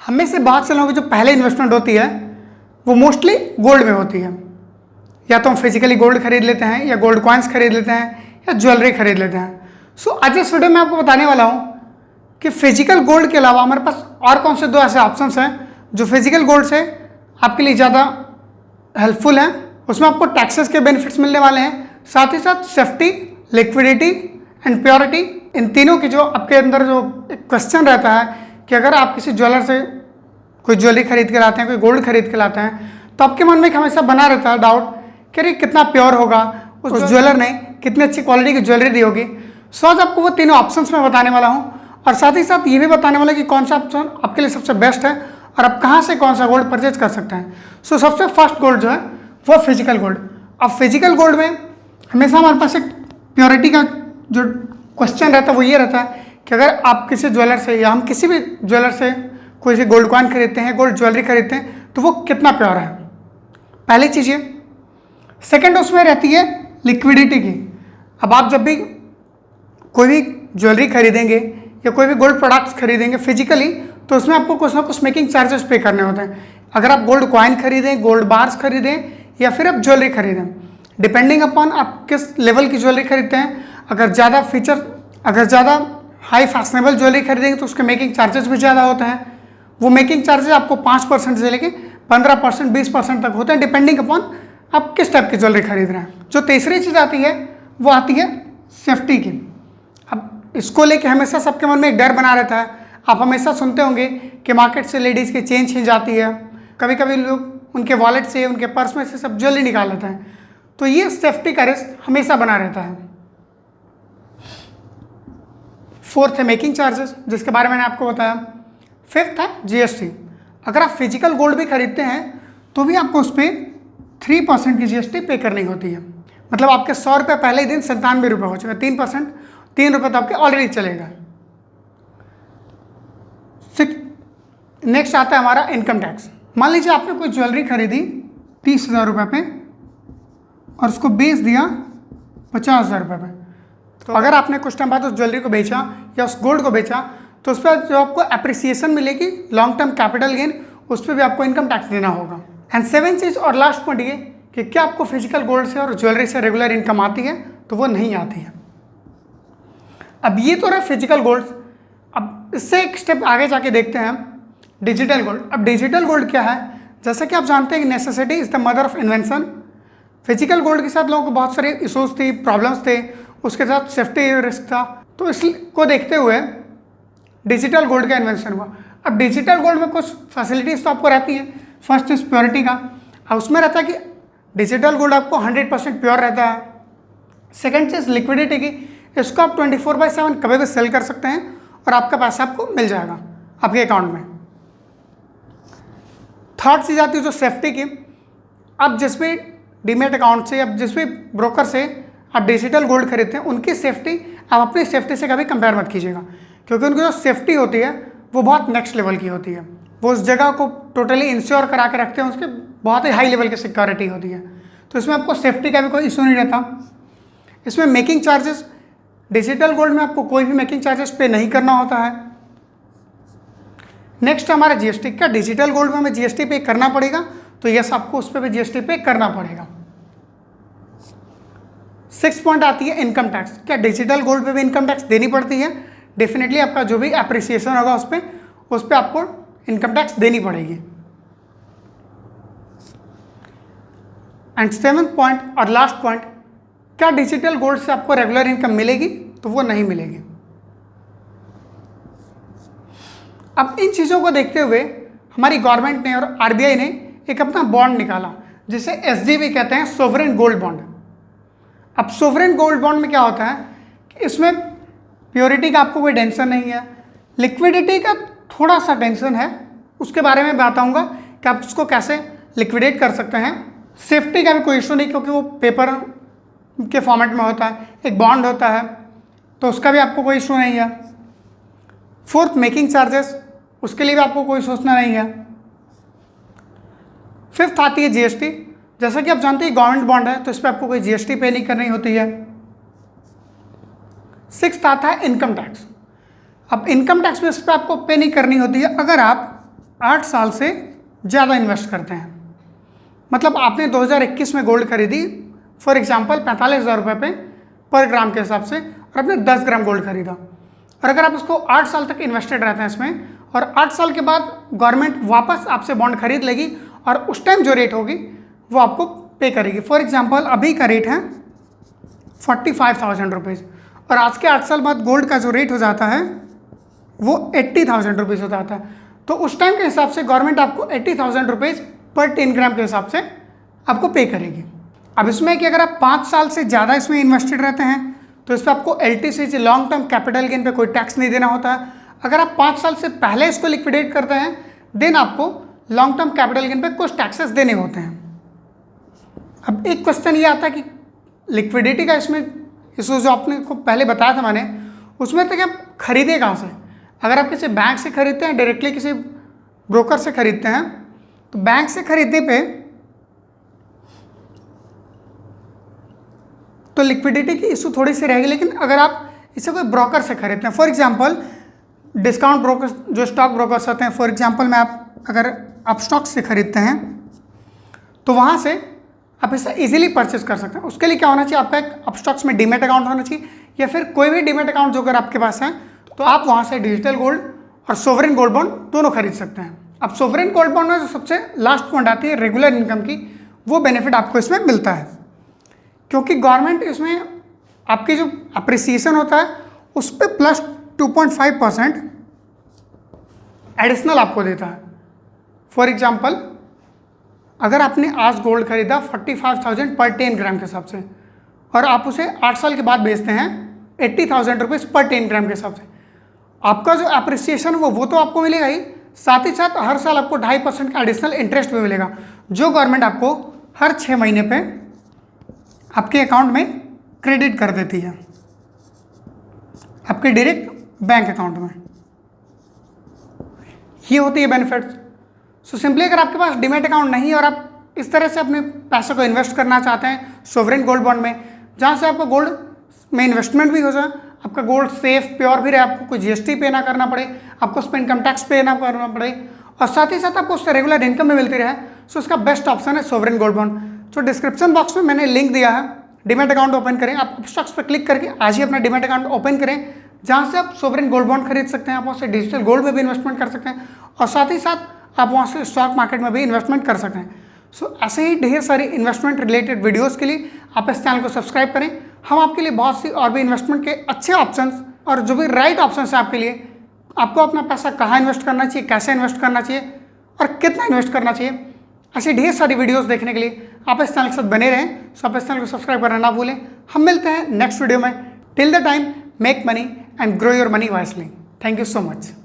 हम में से बहुत से लोगों की जो पहले इन्वेस्टमेंट होती है वो मोस्टली गोल्ड में होती है। या तो हम फिजिकली गोल्ड खरीद लेते हैं, या गोल्ड कॉइन्स खरीद लेते हैं, या ज्वेलरी खरीद लेते हैं। सो आज इस वीडियो में आपको बताने वाला हूँ कि फिजिकल गोल्ड के अलावा हमारे पास और कौन से दो ऐसे ऑप्शंस हैं जो फिजिकल गोल्ड से आपके लिए ज़्यादा हेल्पफुल हैं। उसमें आपको टैक्सेस के बेनिफिट्स मिलने वाले हैं, साथ ही साथ सेफ्टी, लिक्विडिटी एंड प्योरिटी। इन तीनों की जो आपके अंदर जो एक क्वेश्चन रहता है कि अगर आप किसी ज्वेलर से कोई ज्वेलरी खरीद के लाते हैं, कोई गोल्ड खरीद के लाते हैं, तो आपके मन में एक हमेशा बना रहता है डाउट कि अरे कितना प्योर होगा, उस ज्वेलर ने कितनी अच्छी क्वालिटी की ज्वेलरी दी होगी। सो आज आपको वो तीनों ऑप्शंस में बताने वाला हूँ, और साथ ही साथ ये भी बताने वाला कि कौन सा ऑप्शन आपके लिए सबसे बेस्ट है और आप कहाँ से कौन सा गोल्ड परचेज कर सकते हैं। सो सबसे फर्स्ट गोल्ड जो है वो फिजिकल गोल्ड। अब फिजिकल गोल्ड में हमेशा हमारे पास एक प्योरिटी का जो क्वेश्चन रहता है वो ये रहता है कि अगर आप किसी ज्वेलर से या हम किसी भी ज्वेलर से कोई से गोल्ड कॉइन खरीदते हैं, गोल्ड ज्वेलरी खरीदते हैं, तो वो कितना प्योर है, पहली चीज़ ये। सेकेंड उसमें रहती है लिक्विडिटी की। अब आप जब भी कोई भी ज्वेलरी खरीदेंगे या कोई भी गोल्ड प्रोडक्ट्स खरीदेंगे फिजिकली, तो उसमें आपको कुछ ना कुछ मेकिंग चार्जेस पे करने होते हैं। अगर आप गोल्ड कॉइन खरीदें, गोल्ड बार्स खरीदें, या फिर आप ज्वेलरी खरीदें, डिपेंडिंग अपॉन आप किस लेवल की ज्वेलरी खरीदते हैं। अगर ज़्यादा हाई फैशनेबल ज्वेलरी खरीदेंगे तो उसके मेकिंग चार्जेस भी ज़्यादा होते हैं। वो मेकिंग चार्जेस आपको 5% से लेके 15%, 20% तक होते हैं, डिपेंडिंग अपॉन आप किस टाइप की ज्वेलरी खरीद रहे हैं। जो तीसरी चीज़ आती है वो आती है सेफ्टी की। अब इसको लेके हमेशा सबके मन में एक डर बना रहता है। आप हमेशा सुनते होंगे कि मार्केट से लेडीज़ की चेन छीन जाती है, कभी कभी लोग उनके वॉलेट से, उनके पर्स में से सब ज्वेलरी निकाल लेते हैं। तो ये सेफ्टी का रिस्क हमेशा बना रहता है। फोर्थ है मेकिंग चार्जेस, जिसके बारे में मैंने आपको बताया। फिफ्थ है जीएसटी। अगर आप फिजिकल गोल्ड भी खरीदते हैं तो भी आपको उस पर 3% की जीएसटी पे करनी होती है। मतलब आपके 100 रुपये पहले ही दिन 97 रुपये हो चुका, 3%, 3 रुपये तो आपके ऑलरेडी चलेगा। नेक्स्ट आता है हमारा इनकम टैक्स। मान लीजिए आपने कोई ज्वेलरी खरीदी 30,000 रुपये पे और उसको बेच दिया 50,000 रुपये पे। तो अगर आपने कुछ टाइम बाद उस ज्वेलरी को बेचा या उस गोल्ड को बेचा, तो उस पर जो आपको एप्रिसिएशन मिलेगी, लॉन्ग टर्म कैपिटल गेन, उस पर भी आपको इनकम टैक्स देना होगा। एंड 7 चीज़ और लास्ट पॉइंट ये कि क्या आपको फिजिकल गोल्ड से और ज्वेलरी से रेगुलर इनकम आती है, तो वो नहीं आती है। अब ये तो रहा फिजिकल गोल्ड। अब इससे एक स्टेप आगे जाके देखते हैं डिजिटल गोल्ड। अब डिजिटल गोल्ड क्या है? जैसा कि आप जानते हैं कि necessity is the mother of invention. Physical gold के साथ लोगों को बहुत सारे इशूज़ थी, प्रॉब्लम्स थे, उसके साथ सेफ्टी रिस्क था, तो इसको देखते हुए डिजिटल गोल्ड का इन्वेंशन हुआ। अब डिजिटल गोल्ड में कुछ फैसिलिटीज़ तो आपको रहती है। फर्स्ट इज प्योरिटी का। अब उसमें रहता है कि डिजिटल गोल्ड आपको 100% प्योर रहता है। सेकेंड चीज़ लिक्विडिटी की। इसको आप 24/7 कभी भी सेल कर सकते हैं और आपका पैसा आपको मिल जाएगा आपके अकाउंट में। थर्ड चीज़ आती है जो सेफ्टी की। आप जिस भी डीमेट अकाउंट से या जिस भी ब्रोकर से आप डिजिटल गोल्ड खरीदते हैं, उनकी सेफ्टी आप अपनी सेफ्टी से कभी कंपेयर मत कीजिएगा, क्योंकि उनकी जो सेफ्टी होती है वो बहुत नेक्स्ट लेवल की होती है। वो उस जगह को टोटली इंश्योर करा के रखते हैं, उसके बहुत ही हाई लेवल की सिक्योरिटी होती है। तो इसमें आपको सेफ्टी का भी कोई इशू नहीं रहता। इसमें मेकिंग चार्जेस, डिजिटल गोल्ड में आपको कोई भी मेकिंग चार्जेस पे नहीं करना होता है। नेक्स्ट हमारा जीएसटी। क्या डिजिटल गोल्ड में हमें जीएसटी पे करना पड़ेगा? तो यस, आपको उस पर भी जीएसटी पे करना पड़ेगा। 6 पॉइंट आती है इनकम टैक्स। क्या डिजिटल गोल्ड पे भी इनकम टैक्स देनी पड़ती है? डेफिनेटली आपका जो भी एप्रिसिएशन होगा उस पर आपको इनकम टैक्स देनी पड़ेगी। एंड 7th पॉइंट और लास्ट पॉइंट, क्या डिजिटल गोल्ड से आपको रेगुलर इनकम मिलेगी? तो वो नहीं मिलेगी। अब इन चीज़ों को देखते हुए हमारी गवर्नमेंट ने और आरबीआई ने एक अपना बॉन्ड निकाला, जिसे एसजीबी कहते हैं, सोवरेन गोल्ड बॉन्ड। अब सोवरेन गोल्ड बॉन्ड में क्या होता है कि इसमें प्योरिटी का आपको कोई टेंशन नहीं है, लिक्विडिटी का थोड़ा सा टेंशन है, उसके बारे में बताऊंगा कि आप उसको कैसे लिक्विडेट कर सकते हैं। सेफ्टी का भी कोई इशू नहीं, क्योंकि वो पेपर के फॉर्मेट में होता है, एक बॉन्ड होता है, तो उसका भी आपको कोई इशू नहीं है। फोर्थ मेकिंग चार्जेस, उसके लिए भी आपको कोई सोचना नहीं है। फिफ्थ आती है जीएसटी। जैसा कि आप जानते हैं गवर्नमेंट बॉन्ड है, तो इस पर आपको कोई जीएसटी पे नहीं करनी होती है। सिक्स्थ आता है इनकम टैक्स। अब इनकम टैक्स भी इस पर आपको पे नहीं करनी होती है अगर आप 8 साल से ज़्यादा इन्वेस्ट करते हैं। मतलब आपने 2021 में गोल्ड खरीदी फॉर एग्जांपल 45,000 रुपये पे पर ग्राम के हिसाब से, और आपने 10 ग्राम गोल्ड खरीदा, और अगर आप इसको 8 साल तक इन्वेस्टेड रहते हैं इसमें, और 8 साल के बाद गवर्नमेंट वापस आपसे बॉन्ड खरीद लेगी और उस टाइम जो रेट होगी वो आपको पे करेगी। फॉर एग्जांपल अभी का रेट है 45,000 रुपीज़, और आज के 8 साल बाद गोल्ड का जो रेट हो जाता है वो 80,000 रुपीज़ हो जाता है। तो उस टाइम के हिसाब से गवर्नमेंट आपको 80,000 रुपीज़ पर 10 ग्राम के हिसाब से आपको पे करेगी। अब इसमें कि अगर आप 5 साल से ज़्यादा इसमें इन्वेस्टेड रहते हैं तो इस पर आपको LTC long term capital gain पे कोई टैक्स नहीं देना होता है। अगर आप 5 साल से पहले इसको लिक्विडेट करते हैं देन आपको लॉन्ग टर्म कैपिटल गेन पे कुछ टैक्सेस देने होते हैं। अब एक क्वेश्चन ये आता है कि लिक्विडिटी का इसमें इशू जो आपने को पहले बताया था मैंने, उसमें तो कि आप खरीदे कहाँ से। अगर आप किसी बैंक से खरीदते हैं, डायरेक्टली किसी ब्रोकर से खरीदते हैं, तो बैंक से खरीदने पे तो लिक्विडिटी की इशू थोड़ी सी रहेगी, लेकिन अगर आप इसे कोई ब्रोकर से खरीदते हैं, फॉर एग्जांपल डिस्काउंट ब्रोकर जो स्टॉक ब्रोकर्स होते हैं, फॉर एग्जांपल में अगर आप स्टॉक से खरीदते हैं तो वहाँ से आप इसे इजीली परचेस कर सकते हैं। उसके लिए क्या होना चाहिए, आपका एक अपस्टॉक्स में डीमेट अकाउंट होना चाहिए, या फिर कोई भी डीमेट अकाउंट जो अगर आपके पास है तो आप वहाँ से डिजिटल गोल्ड और सोवरेन गोल्ड बॉन्ड दोनों खरीद सकते हैं। अब सोवरेन गोल्ड बॉन्ड में जो सबसे लास्ट पॉइंट आती है रेगुलर इनकम की, वो बेनिफिट आपको इसमें मिलता है, क्योंकि गवर्नमेंट इसमें आपकी जो अप्रिसिएशन होता है उस पर प्लस 2.5% एडिशनल आपको देता है। फॉर एग्जांपल अगर आपने आज गोल्ड खरीदा 45,000 पर 10 ग्राम के हिसाब से, और आप उसे 8 साल के बाद बेचते हैं 80,000 रुपीज़ पर 10 ग्राम के हिसाब से, आपका जो अप्रिसिएशन वो तो आपको मिलेगा ही, साथ ही साथ हर साल आपको 2.5% का एडिशनल इंटरेस्ट भी मिलेगा, जो गवर्नमेंट आपको हर 6 महीने पे आपके अकाउंट में क्रेडिट कर देती है, आपके डायरेक्ट बैंक अकाउंट में। ये होती है बेनिफिट्स। सो सिंपली अगर आपके पास डीमैट अकाउंट नहीं है और आप इस तरह से अपने पैसे को इन्वेस्ट करना चाहते हैं सोवरेन गोल्ड बॉन्ड में, जहाँ से आपका गोल्ड में इन्वेस्टमेंट भी हो जाए, आपका गोल्ड सेफ प्योर भी रहे, आपको कोई GST पे ना करना पड़े, आपको उस पर इनकम टैक्स पे ना करना पड़े, और साथ ही साथ आपको उससे रेगुलर इनकम भी मिलती रहे, सो इसका बेस्ट ऑप्शन है सोवरेन गोल्ड बॉन्ड। तो डिस्क्रिप्शन बॉक्स में मैंने लिंक दिया है, डीमैट अकाउंट ओपन करें, आप स्टॉक्स पर क्लिक करके आज ही अपना डीमैट अकाउंट ओपन करें, जहाँ से आप सोवरेन गोल्ड बॉन्ड खरीद सकते हैं, आप वहाँ से डिजिटल गोल्ड में भी इन्वेस्टमेंट कर सकते हैं, और साथ ही साथ आप वहाँ से स्टॉक मार्केट में भी इन्वेस्टमेंट कर सकते हैं। सो ऐसे ही ढेर सारी इन्वेस्टमेंट रिलेटेड वीडियोस के लिए आप इस चैनल को सब्सक्राइब करें। हम आपके लिए बहुत सी और भी इन्वेस्टमेंट के अच्छे ऑप्शंस और जो भी राइट ऑप्शंस हैं आपके लिए, आपको अपना पैसा कहाँ इन्वेस्ट करना चाहिए, कैसे इन्वेस्ट करना चाहिए और कितना इन्वेस्ट करना चाहिए, ऐसी ढेर सारी वीडियोस देखने के लिए आप इस चैनल के साथ बने रहें। सो आप इस चैनल को सब्सक्राइब करना ना भूलें। हम मिलते हैं नेक्स्ट वीडियो में। Till the time make money and grow your money wisely. Thank you so much.